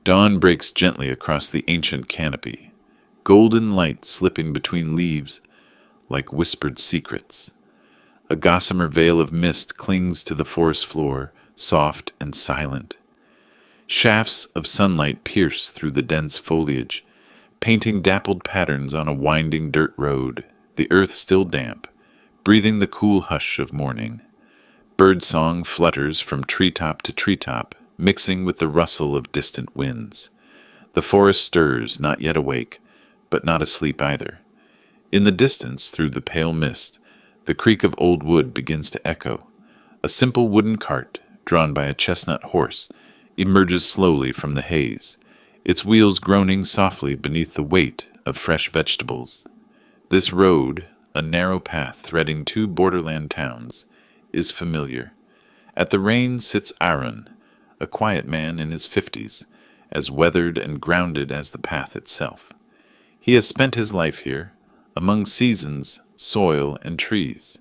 Dawn breaks gently across the ancient canopy, golden light slipping between leaves like whispered secrets. A gossamer veil of mist clings to the forest floor, soft and silent. Shafts of sunlight pierce through the dense foliage, painting dappled patterns on a winding dirt road, the earth still damp, breathing the cool hush of morning. Birdsong flutters from treetop to treetop, mixing with the rustle of distant winds. The forest stirs, not yet awake, but not asleep either. In the distance, through the pale mist, the creak of old wood begins to echo. A simple wooden cart, drawn by a chestnut horse, emerges slowly from the haze, its wheels groaning softly beneath the weight of fresh vegetables. This road, a narrow path threading two borderland towns, is familiar. At the reins sits Aaron, a quiet man in his 50s, as weathered and grounded as the path itself. He has spent his life here, among seasons, soil, and trees.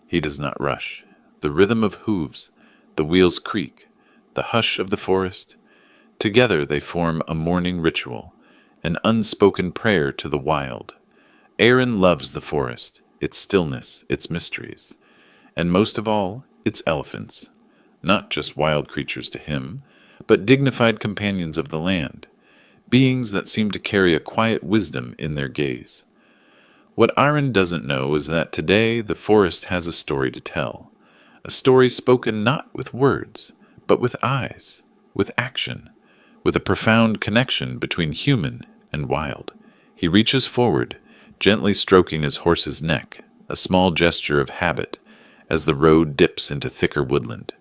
He does not rush. The rhythm of hooves, the wheels creak, the hush of the forest, together they form a morning ritual, an unspoken prayer to the wild. Aaron loves the forest, its stillness, its mysteries, and most of all, its elephants. Not just wild creatures to him, but dignified companions of the land, beings that seem to carry a quiet wisdom in their gaze. What Aaron doesn't know is that today the forest has a story to tell, a story spoken not with words, but with eyes, with action, with a profound connection between human and wild. He reaches forward, gently stroking his horse's neck, a small gesture of habit, as the road dips into thicker woodland.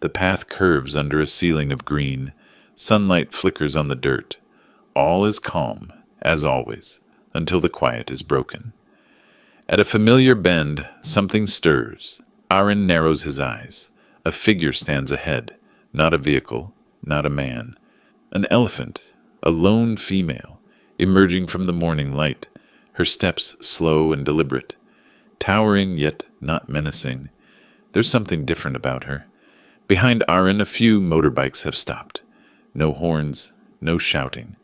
The path curves under a ceiling of green, sunlight flickers on the dirt. All is calm, as always, until the quiet is broken. At a familiar bend, something stirs. Aaron narrows his eyes. A figure stands ahead, not a vehicle, not a man. An elephant, a lone female, emerging from the morning light, her steps slow and deliberate, towering yet not menacing. There's something different about her. Behind Aaron, a few motorbikes have stopped. No horns, no shouting,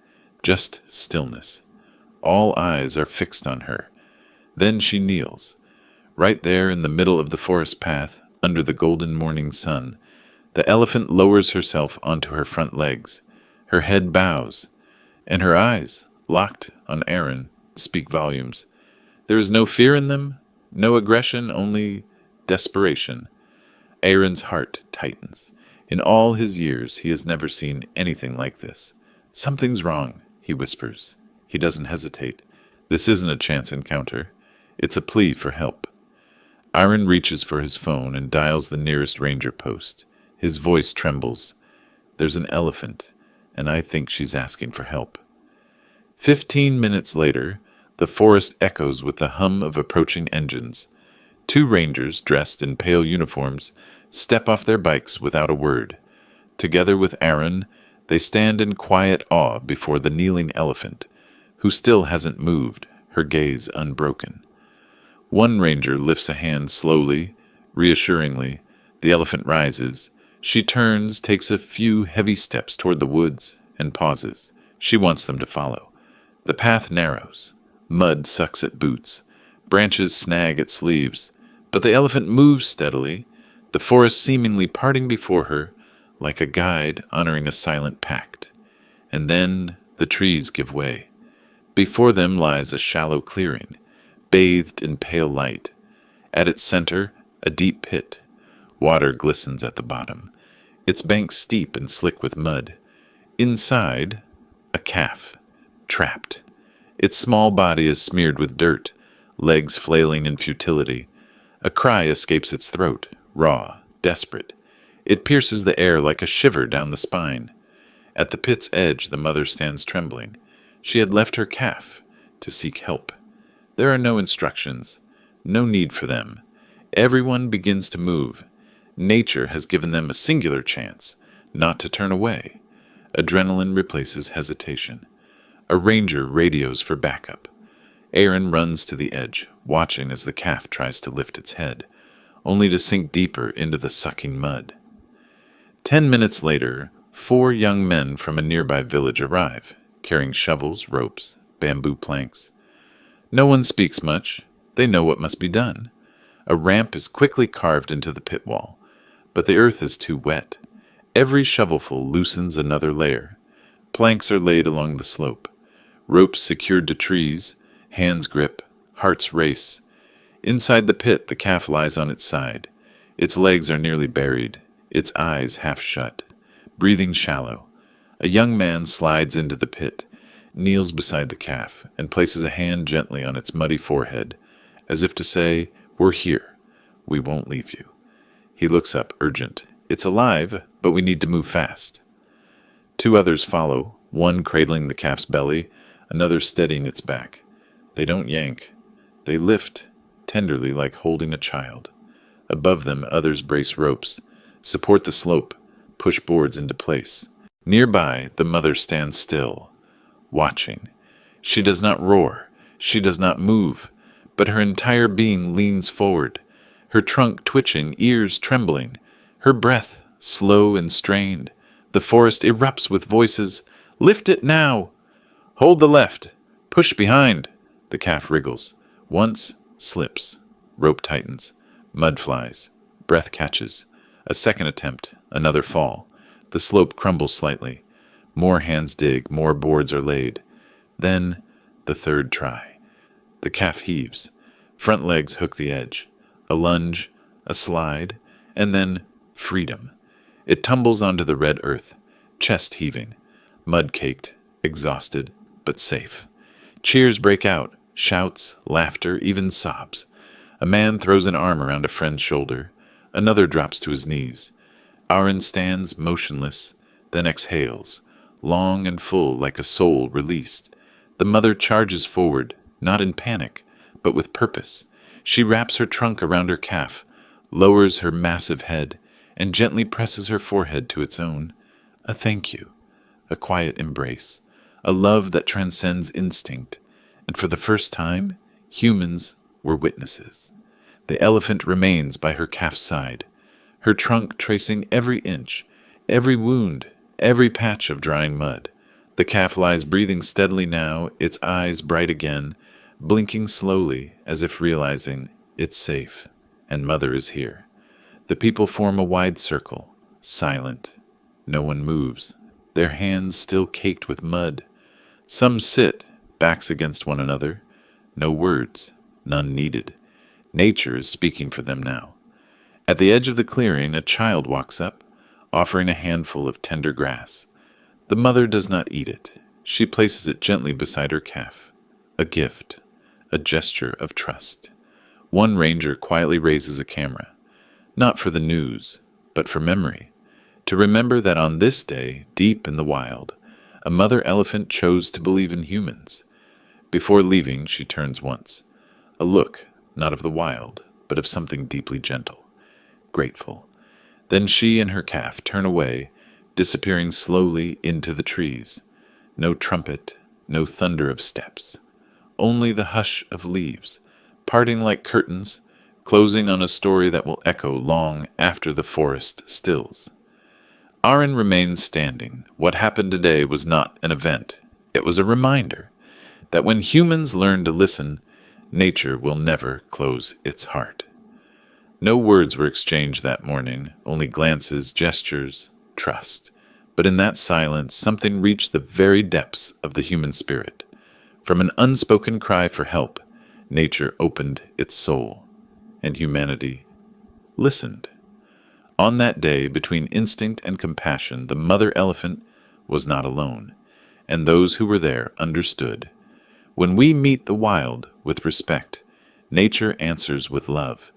just stillness. All eyes are fixed on her. Then she kneels. Right there in the middle of the forest path, under the golden morning sun, the elephant lowers herself onto her front legs. Her head bows, and her eyes, locked on Aaron, speak volumes. There is no fear in them, no aggression, only desperation. Aaron's heart tightens. In all his years, he has never seen anything like this. "Something's wrong," he whispers. He doesn't hesitate. This isn't a chance encounter. It's a plea for help. Aaron reaches for his phone and dials the nearest ranger post. His voice trembles. "There's an elephant, and I think she's asking for help." 15 minutes later, the forest echoes with the hum of approaching engines. Two rangers, dressed in pale uniforms, step off their bikes without a word. Together with Aaron, they stand in quiet awe before the kneeling elephant, who still hasn't moved, her gaze unbroken. One ranger lifts a hand slowly, reassuringly. The elephant rises. She turns, takes a few heavy steps toward the woods, and pauses. She wants them to follow. The path narrows. Mud sucks at boots. Branches snag at sleeves. But the elephant moves steadily, the forest seemingly parting before her, like a guide honoring a silent pact. And then the trees give way. Before them lies a shallow clearing, bathed in pale light. At its center, a deep pit. Water glistens at the bottom, its banks steep and slick with mud. Inside, a calf, trapped. Its small body is smeared with dirt, legs flailing in futility. A cry escapes its throat, raw, desperate. It pierces the air like a shiver down the spine. At the pit's edge, the mother stands trembling. She had left her calf to seek help. There are no instructions, no need for them. Everyone begins to move. Nature has given them a singular chance, not to turn away. Adrenaline replaces hesitation. A ranger radios for backup. Aaron runs to the edge, watching as the calf tries to lift its head, only to sink deeper into the sucking mud. 10 minutes later, 4 young men from a nearby village arrive, carrying shovels, ropes, bamboo planks. No one speaks much. They know what must be done. A ramp is quickly carved into the pit wall, but the earth is too wet. Every shovelful loosens another layer. Planks are laid along the slope. Ropes secured to trees, hands grip, hearts race. Inside the pit, the calf lies on its side. Its legs are nearly buried, its eyes half shut, breathing shallow. A young man slides into the pit, kneels beside the calf, and places a hand gently on its muddy forehead, as if to say, "We're here. We won't leave you." He looks up, urgent. "It's alive, but we need to move fast." 2 others follow, one cradling the calf's belly, another steadying its back. They don't yank. They lift, tenderly like holding a child. Above them, others brace ropes, support the slope, push boards into place. Nearby, the mother stands still, watching. She does not roar. She does not move, but her entire being leans forward, her trunk twitching, ears trembling, her breath slow and strained. The forest erupts with voices. "Lift it now! Hold the left! Push behind!" The calf wriggles. Once, slips. Rope tightens. Mud flies. Breath catches. A second attempt. Another fall. The slope crumbles slightly. More hands dig. More boards are laid. Then, the third try. The calf heaves. Front legs hook the edge. A lunge. A slide. And then, freedom. It tumbles onto the red earth, chest heaving, mud-caked, exhausted, but safe. Cheers break out, shouts, laughter, even sobs. A man throws an arm around a friend's shoulder. Another drops to his knees. Aaron stands motionless, then exhales, long and full like a soul released. The mother charges forward, not in panic, but with purpose. She wraps her trunk around her calf, lowers her massive head, and gently presses her forehead to its own. A thank you, a quiet embrace, a love that transcends instinct, and for the first time, humans were witnesses. The elephant remains by her calf's side, her trunk tracing every inch, every wound, every patch of drying mud. The calf lies breathing steadily now, its eyes bright again, blinking slowly as if realizing it's safe, and mother is here. The people form a wide circle, silent. No one moves, their hands still caked with mud. Some sit, backs against one another. No words, none needed. Nature is speaking for them now. At the edge of the clearing, a child walks up, offering a handful of tender grass. The mother does not eat it. She places it gently beside her calf. A gift, a gesture of trust. One ranger quietly raises a camera. Not for the news, but for memory. To remember that on this day, deep in the wild, a mother elephant chose to believe in humans. Before leaving, she turns once. A look, not of the wild, but of something deeply gentle, grateful. Then she and her calf turn away, disappearing slowly into the trees. No trumpet, no thunder of steps. Only the hush of leaves, parting like curtains, closing on a story that will echo long after the forest stills. Aaron remains standing. What happened today was not an event. It was a reminder that when humans learn to listen, nature will never close its heart. No words were exchanged that morning, only glances, gestures, trust. But in that silence, something reached the very depths of the human spirit. From an unspoken cry for help, nature opened its soul, and humanity listened. On that day, between instinct and compassion, the mother elephant was not alone, and those who were there understood. When we meet the wild with respect, nature answers with love,